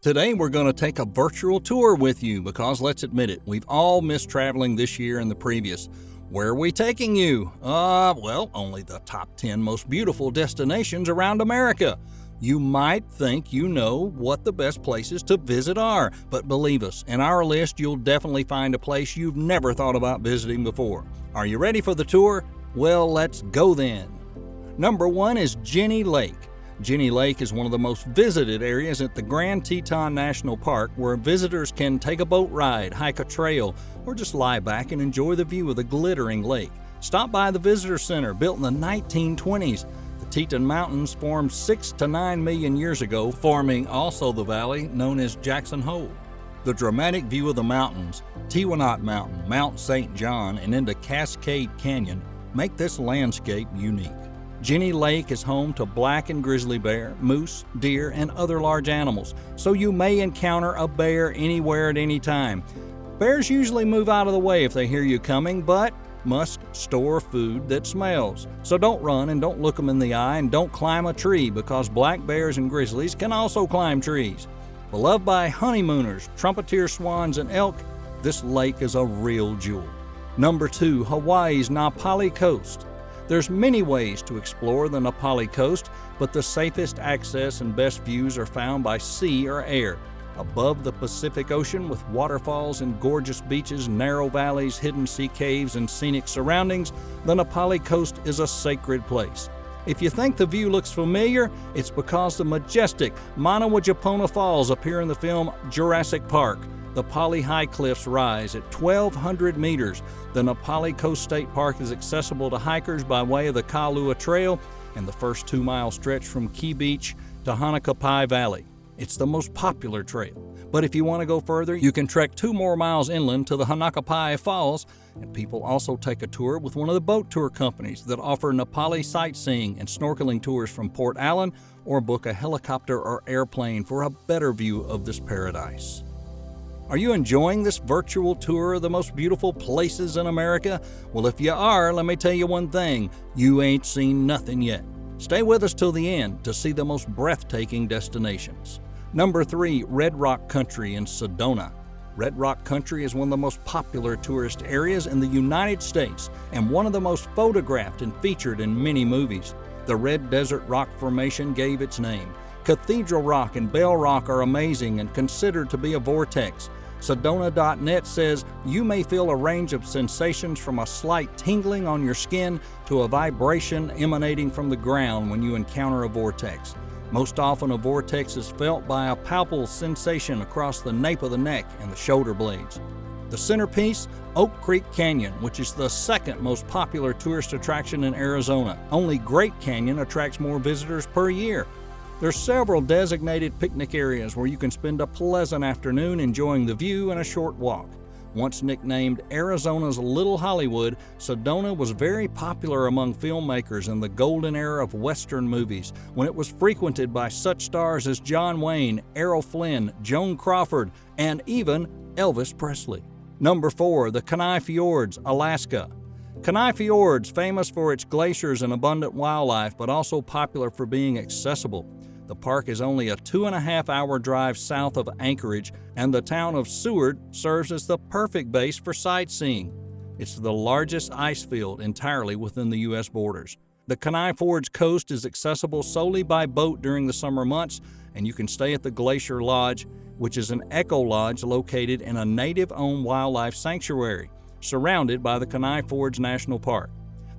Today we're going to take a virtual tour with you because, let's admit it, we've all missed traveling this year and the previous. Where are we taking you? Well, only the top 10 most beautiful destinations around America. You might think you know what the best places to visit are, but believe us, in our list you'll definitely find a place you've never thought about visiting before. Are you ready for the tour? Well, let's go then. Number 1 is Jenny Lake. Jenny Lake is one of the most visited areas at the Grand Teton National Park, where visitors can take a boat ride, hike a trail, or just lie back and enjoy the view of the glittering lake. Stop by the Visitor Center, built in the 1920s. The Teton Mountains formed 6 to 9 million years ago, forming also the valley known as Jackson Hole. The dramatic view of the mountains, Tewanat Mountain, Mount St. John, and into Cascade Canyon make this landscape unique. Jenny Lake is home to black and grizzly bear, moose, deer, and other large animals, so you may encounter a bear anywhere at any time. Bears usually move out of the way if they hear you coming, but must store food that smells. So don't run and don't look them in the eye, and don't climb a tree, because black bears and grizzlies can also climb trees. Beloved by honeymooners, trumpeter swans, and elk, this lake is a real jewel. Number 2, Hawaii's Na Pali Coast. There's many ways to explore the Na Pali coast, but the safest access and best views are found by sea or air. Above the Pacific Ocean, with waterfalls and gorgeous beaches, narrow valleys, hidden sea caves, and scenic surroundings, the Na Pali coast is a sacred place. If you think the view looks familiar, it's because the majestic Manawajapona Falls appear in the film Jurassic Park. The Pali High Cliffs rise at 1,200 meters. The Na Pali Coast State Park is accessible to hikers by way of the Kailua Trail and the first 2-mile stretch from Key Beach to Hanakapai Valley. It's the most popular trail. But if you want to go further, you can trek 2 more miles inland to the Hanakapai Falls, and people also take a tour with one of the boat tour companies that offer Na Pali sightseeing and snorkeling tours from Port Allen, or book a helicopter or airplane for a better view of this paradise. Are you enjoying this virtual tour of the most beautiful places in America? Well, if you are, let me tell you one thing, you ain't seen nothing yet. Stay with us till the end to see the most breathtaking destinations. Number 3, Red Rock Country in Sedona. Red Rock Country is one of the most popular tourist areas in the United States and one of the most photographed and featured in many movies. The Red Desert Rock Formation gave its name. Cathedral Rock and Bell Rock are amazing and considered to be a vortex. Sedona.net says you may feel a range of sensations from a slight tingling on your skin to a vibration emanating from the ground when you encounter a vortex. Most often a vortex is felt by a palpable sensation across the nape of the neck and the shoulder blades. The centerpiece, Oak Creek Canyon, which is the second most popular tourist attraction in Arizona. Only Great Canyon attracts more visitors per year. There's several designated picnic areas where you can spend a pleasant afternoon enjoying the view and a short walk. Once nicknamed Arizona's Little Hollywood, Sedona was very popular among filmmakers in the golden era of Western movies, when it was frequented by such stars as John Wayne, Errol Flynn, Joan Crawford, and even Elvis Presley. Number 4, the Kenai Fjords, Alaska. Kenai Fjords, famous for its glaciers and abundant wildlife, but also popular for being accessible. The park is only a 2.5-hour drive south of Anchorage, and the town of Seward serves as the perfect base for sightseeing. It's the largest ice field entirely within the U.S. borders. The Kenai Fjords coast is accessible solely by boat during the summer months, and you can stay at the Glacier Lodge, which is an eco lodge located in a native-owned wildlife sanctuary, surrounded by the Kenai Fjords National Park.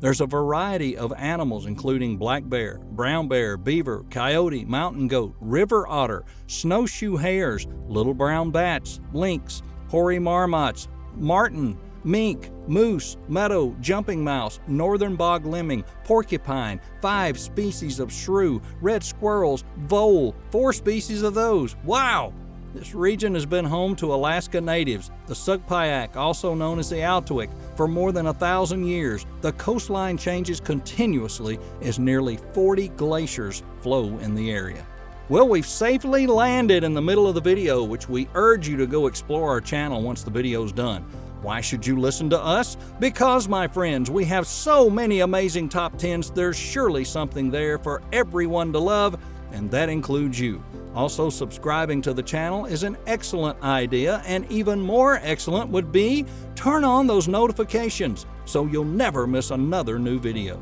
There's a variety of animals including black bear, brown bear, beaver, coyote, mountain goat, river otter, snowshoe hares, little brown bats, lynx, hoary marmots, marten, mink, moose, meadow, jumping mouse, northern bog lemming, porcupine, 5 species of shrew, red squirrels, vole, 4 species of those. Wow! This region has been home to Alaska natives, the Sugpiaq, also known as the Altoic, for more than 1,000 years. The coastline changes continuously as nearly 40 glaciers flow in the area. Well, we've safely landed in the middle of the video, which we urge you to go explore our channel once the video's done. Why should you listen to us? Because, my friends, we have so many amazing top 10s, there's surely something there for everyone to love. and that includes you. Also, subscribing to the channel is an excellent idea, and even more excellent would be turn on those notifications so you'll never miss another new video.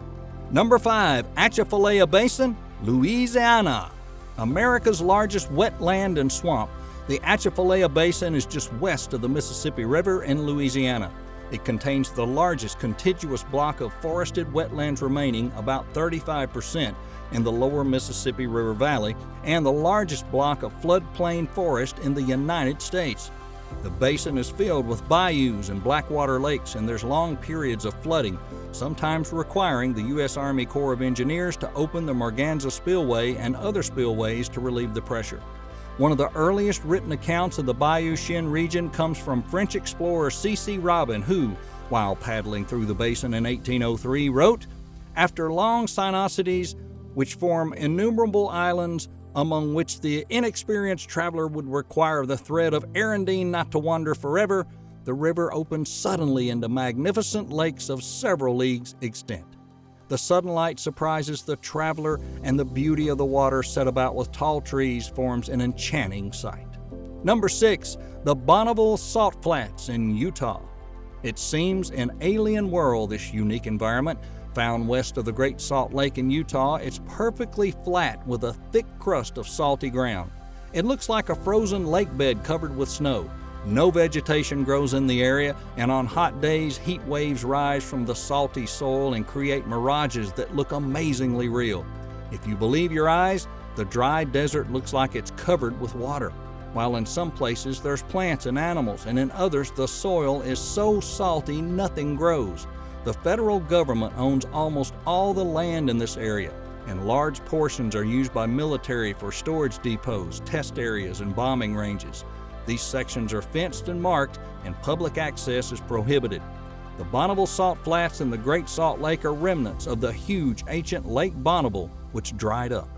Number 5, Atchafalaya Basin, Louisiana. America's largest wetland and swamp, the Atchafalaya Basin is just west of the Mississippi River in Louisiana. It contains the largest contiguous block of forested wetlands remaining, about 35%, in the lower Mississippi River Valley, and the largest block of floodplain forest in the United States. The basin is filled with bayous and blackwater lakes, and there's long periods of flooding, sometimes requiring the U.S. Army Corps of Engineers to open the Morganza Spillway and other spillways to relieve the pressure. One of the earliest written accounts of the Bayou Chien region comes from French explorer C.C. Robin, who, while paddling through the basin in 1803, wrote, "After long sinuosities, which form innumerable islands, among which the inexperienced traveler would require the thread of Arundine not to wander forever, the river opens suddenly into magnificent lakes of several leagues extent. The sudden light surprises the traveler, and the beauty of the water set about with tall trees forms an enchanting sight." Number 6, the Bonneville Salt Flats in Utah. It seems an alien world, this unique environment. Found west of the Great Salt Lake in Utah, it's perfectly flat with a thick crust of salty ground. It looks like a frozen lake bed covered with snow. No vegetation grows in the area, and on hot days, heat waves rise from the salty soil and create mirages that look amazingly real. If you believe your eyes, the dry desert looks like it's covered with water, while in some places there's plants and animals, and in others the soil is so salty nothing grows. The federal government owns almost all the land in this area, and large portions are used by military for storage depots, test areas, and bombing ranges. These sections are fenced and marked, and public access is prohibited. The Bonneville Salt Flats and the Great Salt Lake are remnants of the huge ancient Lake Bonneville, which dried up.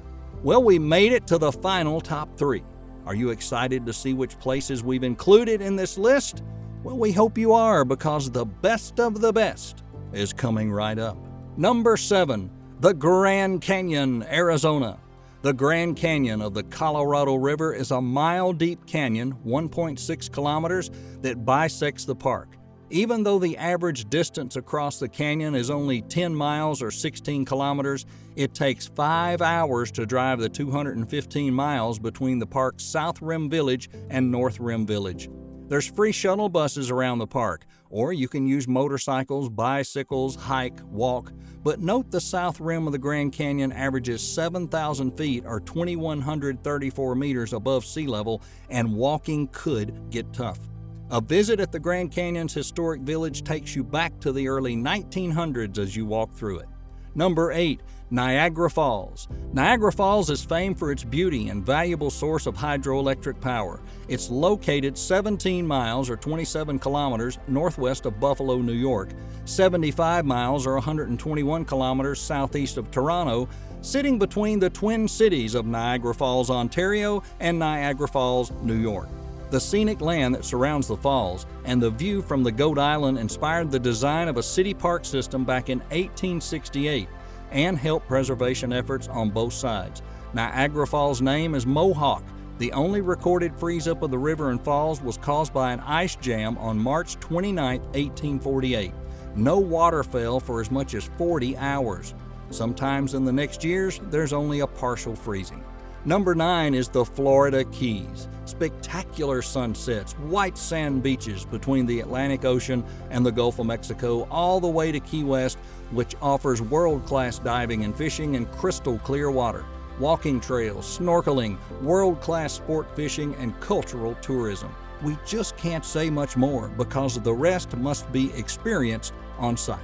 Well, we made it to the final top 3. Are you excited to see which places we've included in this list? Well, we hope you are, because the best of the best is coming right up. Number 7, the Grand Canyon, Arizona. The Grand Canyon of the Colorado River is a mile-deep canyon, 1.6 kilometers, that bisects the park. Even though the average distance across the canyon is only 10 miles or 16 kilometers, it takes 5 hours to drive the 215 miles between the park's South Rim Village and North Rim Village. There's free shuttle buses around the park, or you can use motorcycles, bicycles, hike, walk. But note the south rim of the Grand Canyon averages 7,000 feet or 2,134 meters above sea level, and walking could get tough. A visit at the Grand Canyon's historic village takes you back to the early 1900s as you walk through it. Number 8, Niagara Falls. Niagara Falls is famed for its beauty and valuable source of hydroelectric power. It's located 17 miles or 27 kilometers northwest of Buffalo, New York, 75 miles or 121 kilometers southeast of Toronto, sitting between the twin cities of Niagara Falls, Ontario and Niagara Falls, New York. The scenic land that surrounds the falls and the view from the Goat Island inspired the design of a city park system back in 1868 and helped preservation efforts on both sides. Niagara Falls' name is Mohawk. The only recorded freeze-up of the river and falls was caused by an ice jam on March 29, 1848. No water fell for as much as 40 hours. Sometimes in the next years, there's only a partial freezing. Number 9 is the Florida Keys. Spectacular sunsets, white sand beaches between the Atlantic Ocean and the Gulf of Mexico, all the way to Key West, which offers world-class diving and fishing and crystal clear water, walking trails, snorkeling, world-class sport fishing, and cultural tourism. We just can't say much more because the rest must be experienced on site.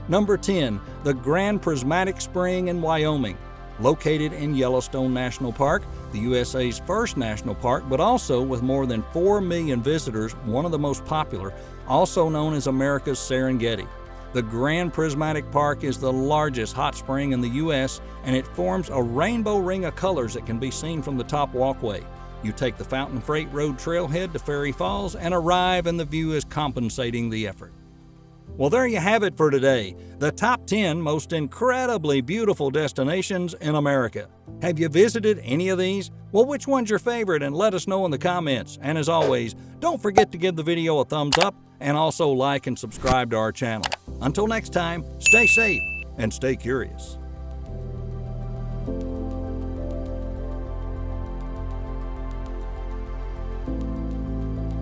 Number 10, the Grand Prismatic Spring in Wyoming. Located in Yellowstone National Park, the USA's first national park, but also with more than 4 million visitors, one of the most popular, also known as America's Serengeti. The Grand Prismatic Park is the largest hot spring in the U.S., and it forms a rainbow ring of colors that can be seen from the top walkway. You take the Fountain Freight Road trailhead to Ferry Falls and arrive, and the view is compensating the effort. Well, there you have it for today. The top 10 most incredibly beautiful destinations in America. Have you visited any of these? Well, which one's your favorite? And let us know in the comments. And as always, don't forget to give the video a thumbs up and also like and subscribe to our channel. Until next time, stay safe and stay curious.